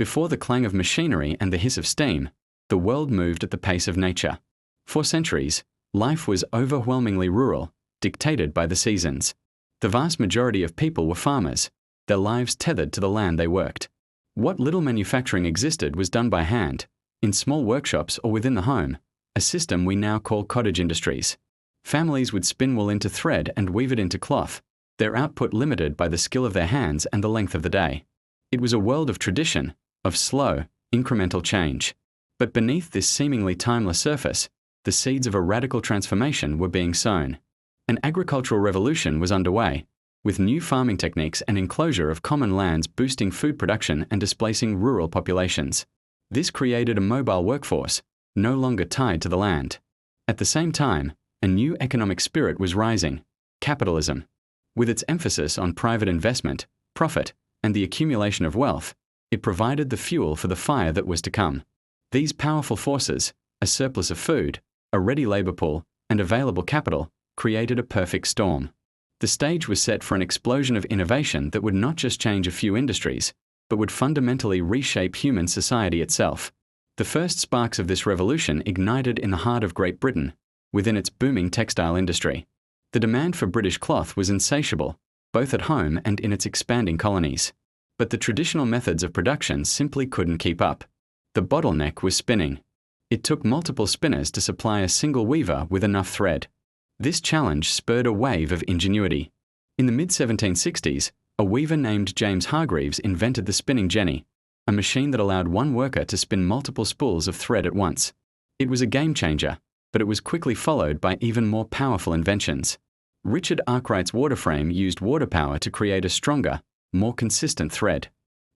Before the clang of machinery and the hiss of steam, the world moved at the pace of nature. For centuries, life was overwhelmingly rural, dictated by the seasons. The vast majority of people were farmers, their lives tethered to the land they worked. What little manufacturing existed was done by hand, in small workshops or within the home, a system we now call cottage industries. Families would spin wool into thread and weave it into cloth, their output limited by the skill of their hands and the length of the day. It was a world of tradition, of slow, incremental change. But beneath this seemingly timeless surface, the seeds of a radical transformation were being sown. An agricultural revolution was underway, with new farming techniques and enclosure of common lands boosting food production and displacing rural populations. This created a mobile workforce, no longer tied to the land. At the same time, a new economic spirit was rising, capitalism. With its emphasis on private investment, profit, and the accumulation of wealth, it provided the fuel for the fire that was to come. These powerful forces, a surplus of food, a ready labor pool, and available capital, created a perfect storm. The stage was set for an explosion of innovation that would not just change a few industries, but would fundamentally reshape human society itself. The first sparks of this revolution ignited in the heart of Great Britain, within its booming textile industry. The demand for British cloth was insatiable, both at home and in its expanding colonies. But the traditional methods of production simply couldn't keep up. The bottleneck was spinning. It took multiple spinners to supply a single weaver with enough thread. This challenge spurred a wave of ingenuity. In the mid-1760s, a weaver named James Hargreaves invented the spinning jenny, a machine that allowed one worker to spin multiple spools of thread at once. It was a game changer, but it was quickly followed by even more powerful inventions. Richard Arkwright's water frame used water power to create a stronger, more consistent thread.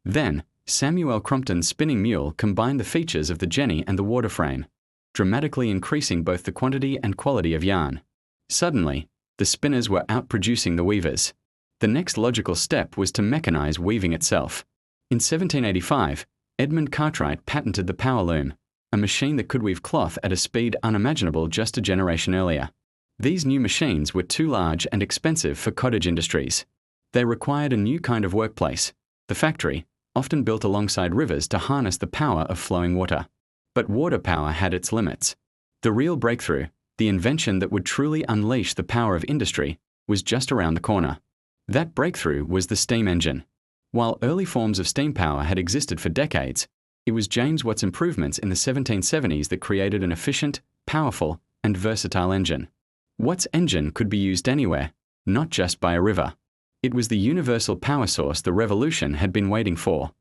Then, Samuel Crompton's spinning mule combined the features of the jenny and the water frame, dramatically increasing both the quantity and quality of yarn. Suddenly, the spinners were outproducing the weavers. The next logical step was to mechanize weaving itself. In 1785, Edmund Cartwright patented the power loom, a machine that could weave cloth at a speed unimaginable just a generation earlier. These new machines were too large and expensive for cottage industries. They required a new kind of workplace, the factory, often built alongside rivers to harness the power of flowing water. But water power had its limits. The real breakthrough, the invention that would truly unleash the power of industry, was just around the corner. That breakthrough was the steam engine. While early forms of steam power had existed for decades, it was James Watt's improvements in the 1770s that created an efficient, powerful, and versatile engine. Watt's engine could be used anywhere, not just by a river. It was the universal power source the revolution had been waiting for.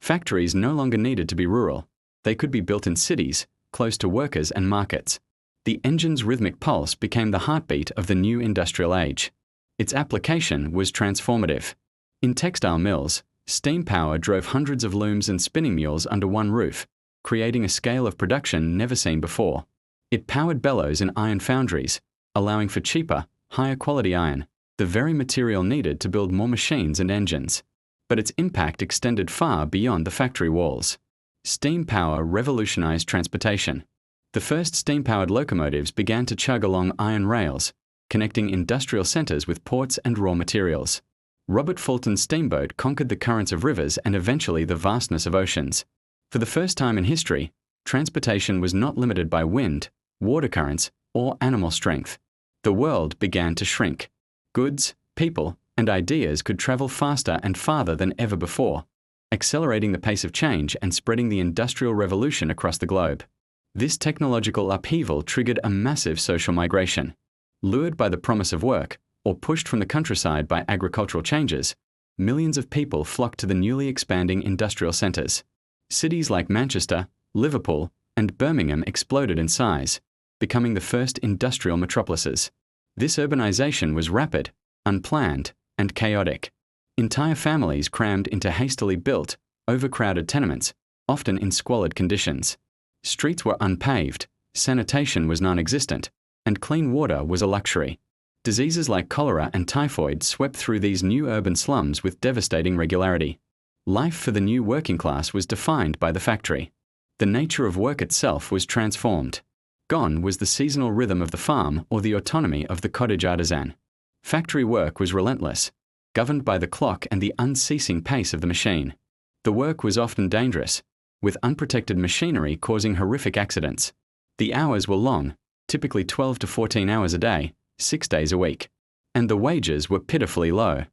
Factories no longer needed to be rural. They could be built in cities, close to workers and markets. The engine's rhythmic pulse became the heartbeat of the new industrial age. Its application was transformative. In textile mills, steam power drove hundreds of looms and spinning mules under one roof, creating a scale of production never seen before. It powered bellows in iron foundries, allowing for cheaper, higher quality iron, the very material needed to build more machines and engines. But its impact extended far beyond the factory walls. Steam power revolutionized transportation. The first steam-powered locomotives began to chug along iron rails, connecting industrial centers with ports and raw materials. Robert Fulton's steamboat conquered the currents of rivers and eventually the vastness of oceans. For the first time in history, transportation was not limited by wind, water currents, or animal strength. The world began to shrink. Goods, people, and ideas could travel faster and farther than ever before, accelerating the pace of change and spreading the Industrial Revolution across the globe. This technological upheaval triggered a massive social migration. Lured by the promise of work, or pushed from the countryside by agricultural changes, millions of people flocked to the newly expanding industrial centers. Cities like Manchester, Liverpool, and Birmingham exploded in size, becoming the first industrial metropolises. This urbanization was rapid, unplanned, and chaotic. Entire families crammed into hastily built, overcrowded tenements, often in squalid conditions. Streets were unpaved, sanitation was non-existent, and clean water was a luxury. Diseases like cholera and typhoid swept through these new urban slums with devastating regularity. Life for the new working class was defined by the factory. The nature of work itself was transformed. Gone was the seasonal rhythm of the farm or the autonomy of the cottage artisan. Factory work was relentless, governed by the clock and the unceasing pace of the machine. The work was often dangerous, with unprotected machinery causing horrific accidents. The hours were long, typically 12 to 14 hours a day, 6 days a week. And the wages were pitifully low.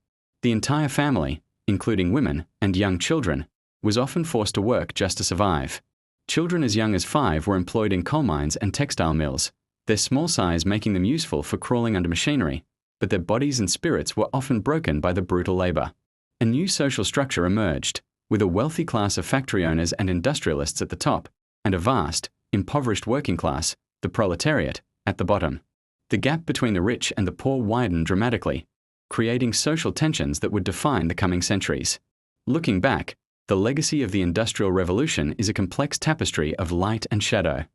The entire family, including women and young children, was often forced to work just to survive. Children as young as 5 were employed in coal mines and textile mills, their small size making them useful for crawling under machinery, but their bodies and spirits were often broken by the brutal labor. A new social structure emerged, with a wealthy class of factory owners and industrialists at the top, and a vast, impoverished working class, the proletariat, at the bottom. The gap between the rich and the poor widened dramatically, creating social tensions that would define the coming centuries. Looking back, the legacy of the Industrial Revolution is a complex tapestry of light and shadow.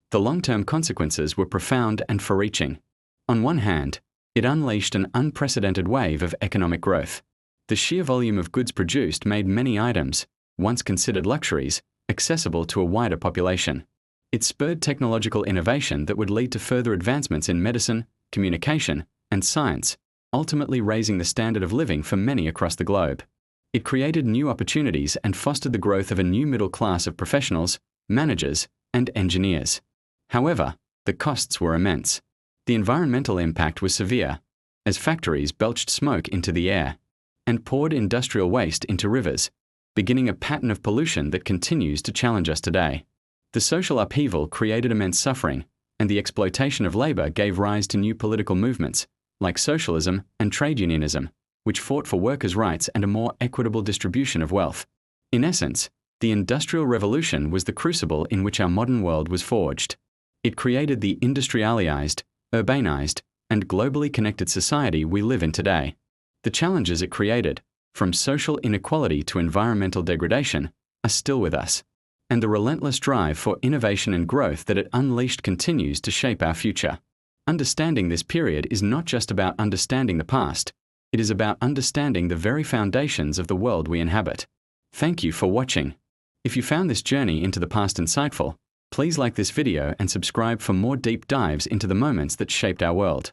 The long-term consequences were profound and far-reaching. On one hand, it unleashed an unprecedented wave of economic growth. The sheer volume of goods produced made many items, once considered luxuries, accessible to a wider population. It spurred technological innovation that would lead to further advancements in medicine, communication, and science, ultimately raising the standard of living for many across the globe. It created new opportunities and fostered the growth of a new middle class of professionals, managers, and engineers. However, the costs were immense. The environmental impact was severe, as factories belched smoke into the air and poured industrial waste into rivers, beginning a pattern of pollution that continues to challenge us today. The social upheaval created immense suffering, and the exploitation of labor gave rise to new political movements, like socialism and trade unionism, which fought for workers' rights and a more equitable distribution of wealth. In essence, the Industrial Revolution was the crucible in which our modern world was forged. It created the industrialized, urbanized, and globally connected society we live in today. The challenges it created, from social inequality to environmental degradation, are still with us, and the relentless drive for innovation and growth that it unleashed continues to shape our future. Understanding this period is not just about understanding the past, it is about understanding the very foundations of the world we inhabit. Thank you for watching. If you found this journey into the past insightful, please like this video and subscribe for more deep dives into the moments that shaped our world.